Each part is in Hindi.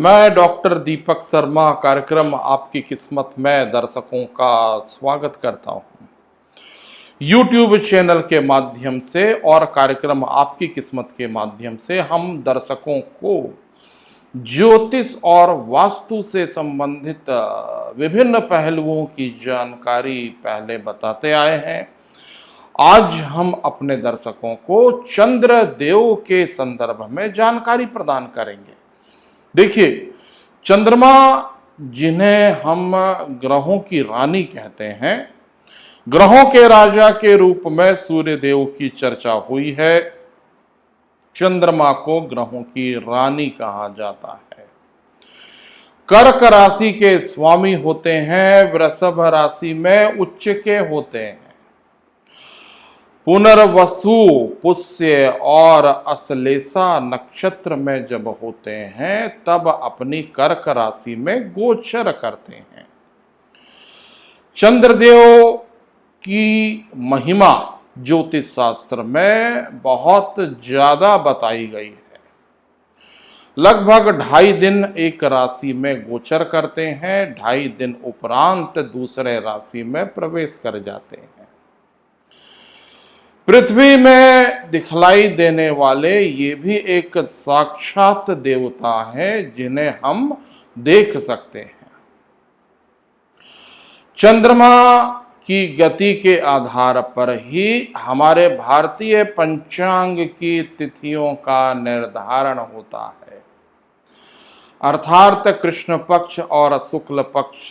मैं डॉक्टर दीपक शर्मा कार्यक्रम आपकी किस्मत में दर्शकों का स्वागत करता हूं। YouTube चैनल के माध्यम से और कार्यक्रम आपकी किस्मत के माध्यम से हम दर्शकों को ज्योतिष और वास्तु से संबंधित विभिन्न पहलुओं की जानकारी पहले बताते आए हैं। आज हम अपने दर्शकों को चंद्रदेव के संदर्भ में जानकारी प्रदान करेंगे। देखिए, चंद्रमा जिन्हें हम ग्रहों की रानी कहते हैं, ग्रहों के राजा के रूप में सूर्य देव की चर्चा हुई है। चंद्रमा को ग्रहों की रानी कहा जाता है। कर्क राशि के स्वामी होते हैं, वृषभ राशि में उच्च के होते हैं। पुनर्वसु, पुष्य और अश्लेषा नक्षत्र में जब होते हैं तब अपनी कर्क राशि में गोचर करते हैं। चंद्रदेव की महिमा ज्योतिष शास्त्र में बहुत ज्यादा बताई गई है। लगभग 2.5 दिन एक राशि में गोचर करते हैं, 2.5 दिन उपरांत दूसरे राशि में प्रवेश कर जाते हैं। पृथ्वी में दिखलाई देने वाले ये भी एक साक्षात देवता है जिन्हें हम देख सकते हैं। चंद्रमा की गति के आधार पर ही हमारे भारतीय पंचांग की तिथियों का निर्धारण होता है। अर्थात कृष्ण पक्ष और शुक्ल पक्ष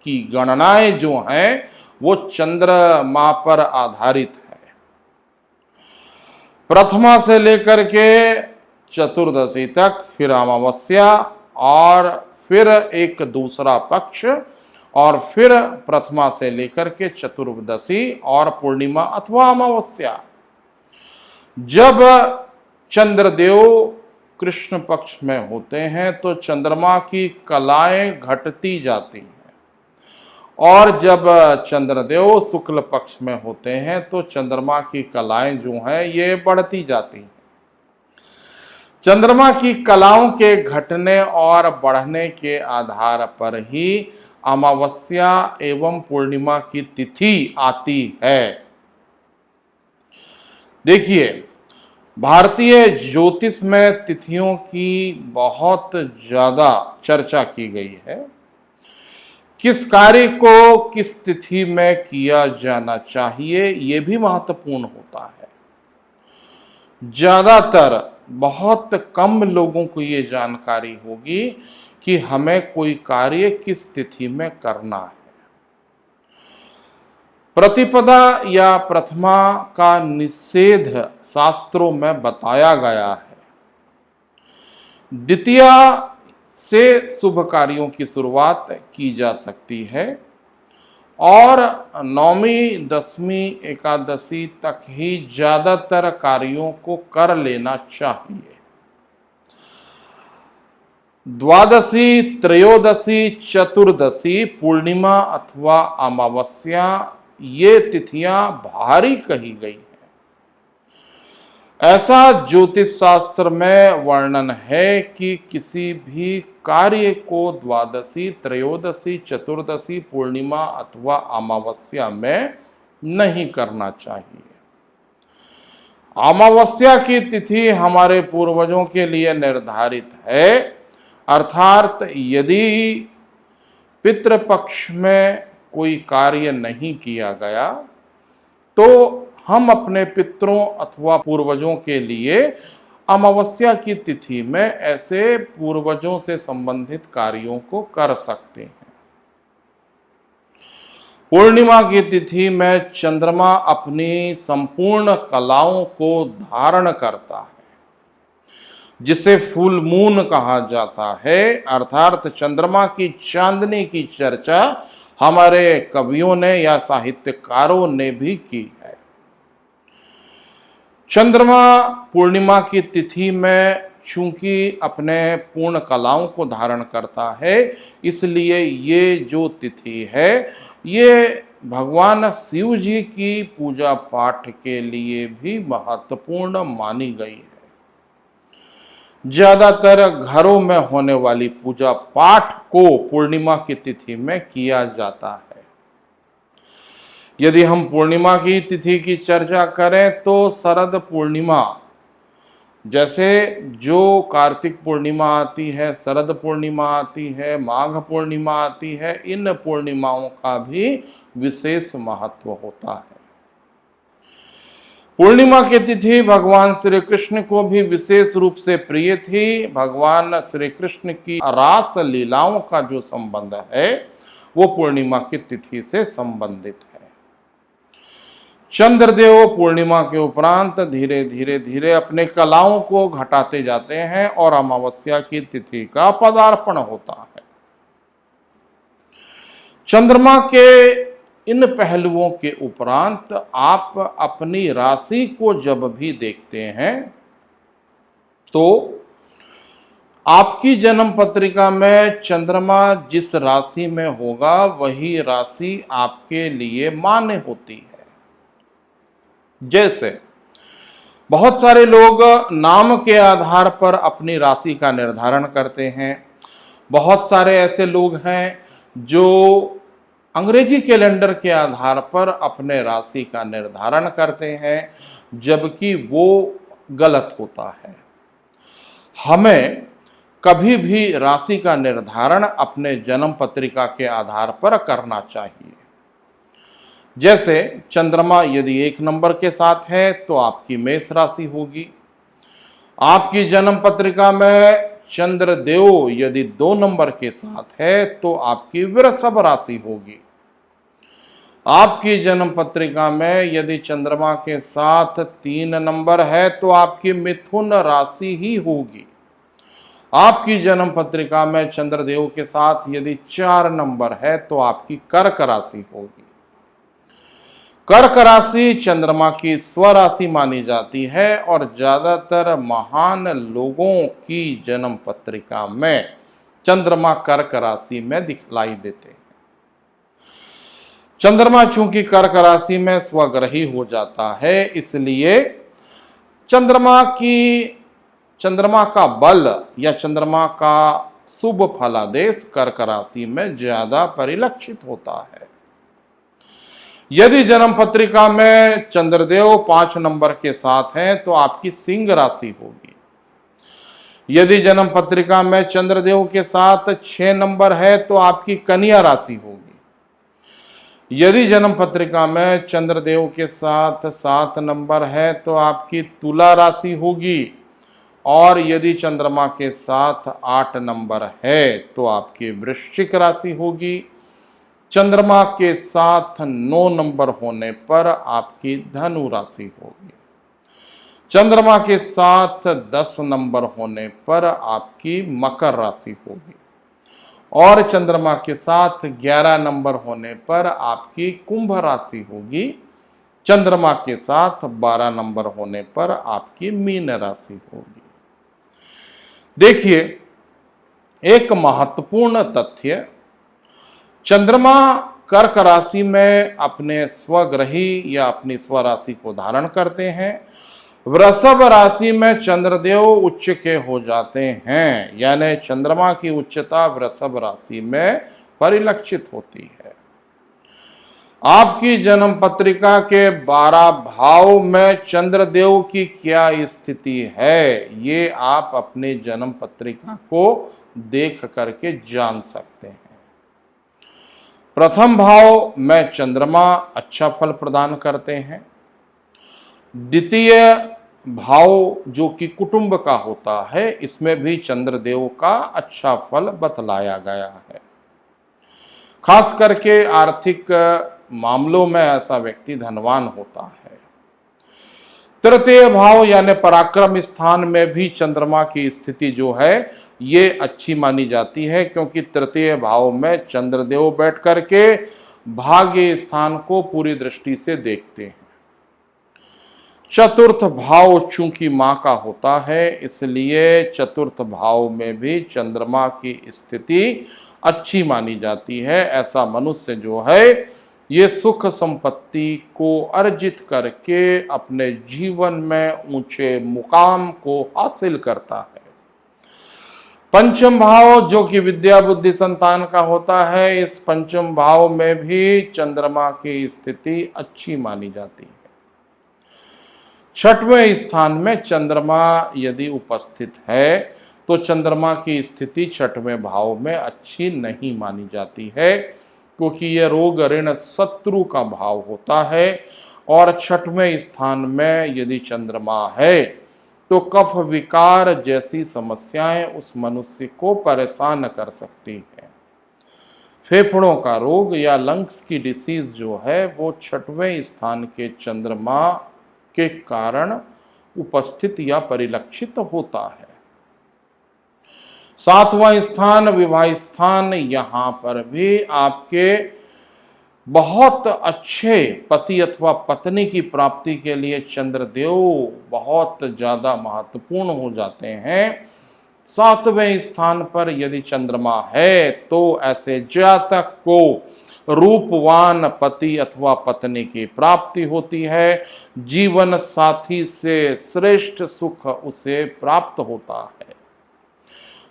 की गणनाएं जो हैं वो चंद्रमा पर आधारित है। प्रथमा से लेकर के चतुर्दशी तक, फिर अमावस्या और फिर एक दूसरा पक्ष और फिर प्रथमा से लेकर के चतुर्दशी और पूर्णिमा अथवा अमावस्या। जब चंद्रदेव कृष्ण पक्ष में होते हैं तो चंद्रमा की कलाएं घटती जाती हैं और जब चंद्रदेव शुक्ल पक्ष में होते हैं तो चंद्रमा की कलाएं जो हैं ये बढ़ती जाती हैं। चंद्रमा की कलाओं के घटने और बढ़ने के आधार पर ही अमावस्या एवं पूर्णिमा की तिथि आती है। देखिए, भारतीय ज्योतिष में तिथियों की बहुत ज्यादा चर्चा की गई है। किस कार्य को किस तिथि में किया जाना चाहिए ये भी महत्वपूर्ण होता है। ज्यादातर बहुत कम लोगों को ये जानकारी होगी कि हमें कोई कार्य किस तिथि में करना है। प्रतिपदा या प्रथमा का निषेध शास्त्रों में बताया गया है। द्वितीया से शुभ कार्यों की शुरुआत की जा सकती है और नौवीं, दसवीं, एकादशी तक ही ज्यादातर कार्यों को कर लेना चाहिए। द्वादशी, त्रयोदशी, चतुर्दशी, पूर्णिमा अथवा अमावस्या ये तिथियां भारी कही गई है। ऐसा ज्योतिष शास्त्र में वर्णन है कि किसी भी कार्य को द्वादशी, त्रयोदशी, चतुर्दशी, पूर्णिमा अथवा अमावस्या में नहीं करना चाहिए। अमावस्या की तिथि हमारे पूर्वजों के लिए निर्धारित है, अर्थात यदि पितृपक्ष में कोई कार्य नहीं किया गया तो हम अपने पितरों अथवा पूर्वजों के लिए अमावस्या की तिथि में ऐसे पूर्वजों से संबंधित कार्यों को कर सकते हैं। पूर्णिमा की तिथि में चंद्रमा अपनी संपूर्ण कलाओं को धारण करता है, जिसे फुल मून कहा जाता है। अर्थात चंद्रमा की चांदनी की चर्चा हमारे कवियों ने या साहित्यकारों ने भी की है। चंद्रमा पूर्णिमा की तिथि में चूंकि अपने पूर्ण कलाओं को धारण करता है, इसलिए ये जो तिथि है ये भगवान शिव जी की पूजा पाठ के लिए भी महत्वपूर्ण मानी गई है। ज्यादातर घरों में होने वाली पूजा पाठ को पूर्णिमा की तिथि में किया जाता है। यदि हम पूर्णिमा की तिथि की चर्चा करें तो शरद पूर्णिमा, जैसे जो कार्तिक पूर्णिमा आती है, शरद पूर्णिमा आती है, माघ पूर्णिमा आती है, इन पूर्णिमाओं का भी विशेष महत्व होता है। पूर्णिमा की तिथि भगवान श्री कृष्ण को भी विशेष रूप से प्रिय थी। भगवान श्री कृष्ण की रास लीलाओं का जो संबंध है वो पूर्णिमा की तिथि से संबंधित है। चंद्रदेव पूर्णिमा के उपरांत धीरे धीरे अपने कलाओं को घटाते जाते हैं और अमावस्या की तिथि का पदार्पण होता है। चंद्रमा के इन पहलुओं के उपरांत आप अपनी राशि को जब भी देखते हैं तो आपकी जन्म पत्रिका में चंद्रमा जिस राशि में होगा वही राशि आपके लिए मान्य होती है। जैसे बहुत सारे लोग नाम के आधार पर अपनी राशि का निर्धारण करते हैं। बहुत सारे ऐसे लोग हैं जो अंग्रेजी कैलेंडर के आधार पर अपने राशि का निर्धारण करते हैं, जबकि वो गलत होता है। हमें कभी भी राशि का निर्धारण अपने जन्म पत्रिका के आधार पर करना चाहिए। जैसे चंद्रमा यदि 1 नंबर के साथ है तो आपकी मेष राशि होगी। आपकी जन्म पत्रिका में चंद्रदेव यदि 2 नंबर के साथ है तो आपकी वृषभ राशि होगी। आपकी जन्म पत्रिका में यदि चंद्रमा के साथ 3 नंबर है तो आपकी मिथुन राशि ही होगी। आपकी जन्म पत्रिका में चंद्रदेव के साथ यदि 4 नंबर है तो आपकी कर्क राशि होगी। कर्क राशि चंद्रमा की स्वराशि मानी जाती है और ज्यादातर महान लोगों की जन्म पत्रिका में चंद्रमा कर्क राशि में दिखलाई देते हैं। चंद्रमा चूंकि कर्क राशि में स्वग्रही हो जाता है, इसलिए चंद्रमा का बल या चंद्रमा का शुभ फलादेश कर्क राशि में ज्यादा परिलक्षित होता है। यदि जन्म पत्रिका में चंद्रदेव 5 नंबर के साथ हैं तो आपकी सिंह राशि होगी। यदि जन्म पत्रिका में चंद्रदेव के साथ 6 नंबर है तो आपकी कन्या राशि होगी। यदि जन्म पत्रिका में चंद्रदेव के साथ 7 नंबर है तो आपकी तुला राशि होगी और यदि चंद्रमा के साथ 8 नंबर है तो आपकी वृश्चिक राशि होगी। चंद्रमा के साथ 9 नंबर होने पर आपकी धनु राशि होगी। चंद्रमा के साथ 10 नंबर होने पर आपकी मकर राशि होगी और चंद्रमा के साथ 11 नंबर होने पर आपकी कुंभ राशि होगी। चंद्रमा के साथ 12 नंबर होने पर आपकी मीन राशि होगी। देखिए, एक महत्वपूर्ण तथ्य, चंद्रमा कर्क राशि में अपने स्वग्रही या अपनी स्वराशि को धारण करते हैं। वृषभ राशि में चंद्रदेव उच्च के हो जाते हैं, यानी चंद्रमा की उच्चता वृषभ राशि में परिलक्षित होती है। आपकी जन्म पत्रिका के 12 भाव में चंद्रदेव की क्या स्थिति है, ये आप अपनी जन्म पत्रिका को देख करके जान सकते हैं। प्रथम भाव में चंद्रमा अच्छा फल प्रदान करते हैं। द्वितीय भाव जो कि कुटुंब का होता है, इसमें भी चंद्रदेव का अच्छा फल बतलाया गया है। खास करके आर्थिक मामलों में ऐसा व्यक्ति धनवान होता है। तृतीय भाव यानी पराक्रम स्थान में भी चंद्रमा की स्थिति जो है ये अच्छी मानी जाती है, क्योंकि तृतीय भाव में चंद्रदेव बैठ करके भाग्य स्थान को पूरी दृष्टि से देखते हैं। चतुर्थ भाव चूंकि मां का होता है, इसलिए चतुर्थ भाव में भी चंद्रमा की स्थिति अच्छी मानी जाती है। ऐसा मनुष्य जो है ये सुख संपत्ति को अर्जित करके अपने जीवन में ऊंचे मुकाम को हासिल करता है। पंचम भाव जो कि विद्या बुद्धि संतान का होता है, इस पंचम भाव में भी चंद्रमा की स्थिति अच्छी मानी जाती है। छठवें स्थान में चंद्रमा यदि उपस्थित है तो चंद्रमा की स्थिति छठवें भाव में अच्छी नहीं मानी जाती है, क्योंकि यह रोग ऋण शत्रु का भाव होता है। और छठवें स्थान में यदि चंद्रमा है तो कफ विकार जैसी समस्याएं उस मनुष्य को परेशान कर सकती है। फेफड़ों का रोग या लंग्स की डिसीज जो है वो छठवें स्थान के चंद्रमा के कारण उपस्थित या परिलक्षित होता है। सातवां स्थान विवाह स्थान, यहां पर भी आपके बहुत अच्छे पति अथवा पत्नी की प्राप्ति के लिए चंद्रदेव बहुत ज्यादा महत्वपूर्ण हो जाते हैं। सातवें स्थान पर यदि चंद्रमा है तो ऐसे जातक को रूपवान पति अथवा पत्नी की प्राप्ति होती है। जीवन साथी से श्रेष्ठ सुख उसे प्राप्त होता है।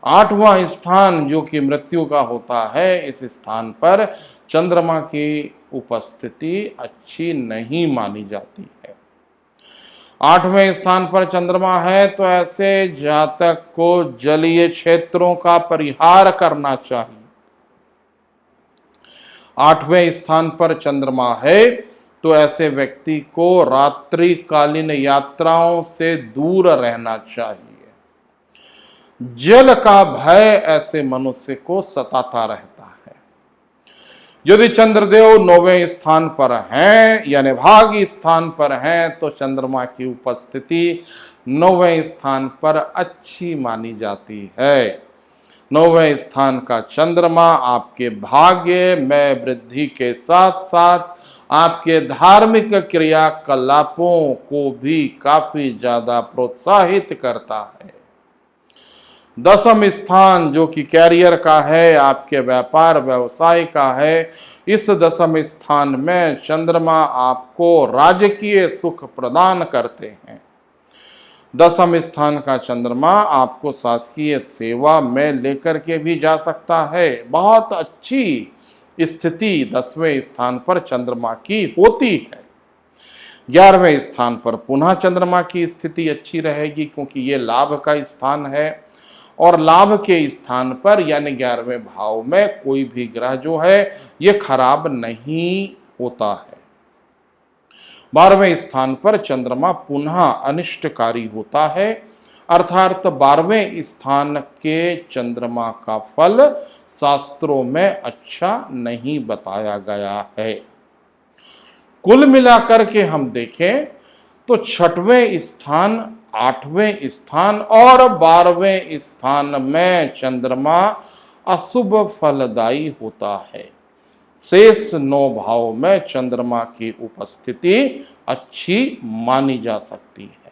आठवां स्थान जो कि मृत्यु का होता है, इस स्थान पर चंद्रमा की उपस्थिति अच्छी नहीं मानी जाती है। आठवें स्थान पर चंद्रमा है तो ऐसे जातक को जलीय क्षेत्रों का परिहार करना चाहिए। आठवें स्थान पर चंद्रमा है तो ऐसे व्यक्ति को रात्रिकालीन यात्राओं से दूर रहना चाहिए। जल का भय ऐसे मनुष्य को सताता रहता है। यदि चंद्रदेव 9वें स्थान पर हैं यानी भाग्य स्थान पर हैं तो चंद्रमा की उपस्थिति 9वें स्थान पर अच्छी मानी जाती है। 9वें स्थान का चंद्रमा आपके भाग्य में वृद्धि के साथ साथ आपके धार्मिक क्रियाकलापों को भी काफी ज्यादा प्रोत्साहित करता है। 10वां स्थान जो कि कैरियर का है, आपके व्यापार व्यवसाय का है, इस 10वां स्थान में चंद्रमा आपको राजकीय सुख प्रदान करते हैं। 10वां स्थान का चंद्रमा आपको शासकीय सेवा में लेकर के भी जा सकता है। बहुत अच्छी स्थिति 10वें स्थान पर चंद्रमा की होती है। 11वें स्थान पर पुनः चंद्रमा की स्थिति अच्छी रहेगी, क्योंकि ये लाभ का स्थान है और लाभ के स्थान पर यानी 11वें भाव में कोई भी ग्रह जो है ये खराब नहीं होता है। 12वें स्थान पर चंद्रमा पुनः अनिष्टकारी होता है, अर्थात 12वें स्थान के चंद्रमा का फल शास्त्रों में अच्छा नहीं बताया गया है। कुल मिलाकर के हम देखें तो 6वें स्थान, 8वें स्थान और 12वें स्थान में चंद्रमा अशुभ फलदायी होता है। शेष 9 भाव में चंद्रमा की उपस्थिति अच्छी मानी जा सकती है।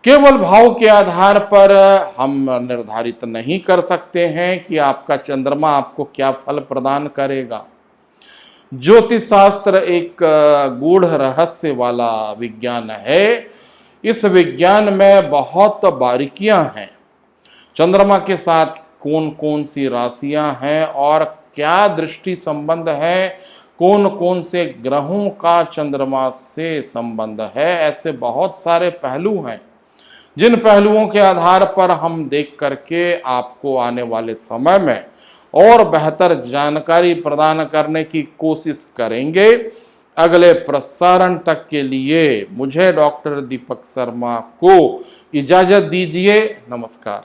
केवल भाव के आधार पर हम निर्धारित नहीं कर सकते हैं कि आपका चंद्रमा आपको क्या फल प्रदान करेगा। ज्योतिष शास्त्र एक गूढ़ रहस्य वाला विज्ञान है। इस विज्ञान में बहुत बारीकियां हैं। चंद्रमा के साथ कौन कौन सी राशियां हैं और क्या दृष्टि संबंध है, कौन कौन से ग्रहों का चंद्रमा से संबंध है, ऐसे बहुत सारे पहलू हैं जिन पहलुओं के आधार पर हम देख करके आपको आने वाले समय में और बेहतर जानकारी प्रदान करने की कोशिश करेंगे। अगले प्रसारण तक के लिए मुझे डॉक्टर दीपक शर्मा को इजाजत दीजिए। नमस्कार।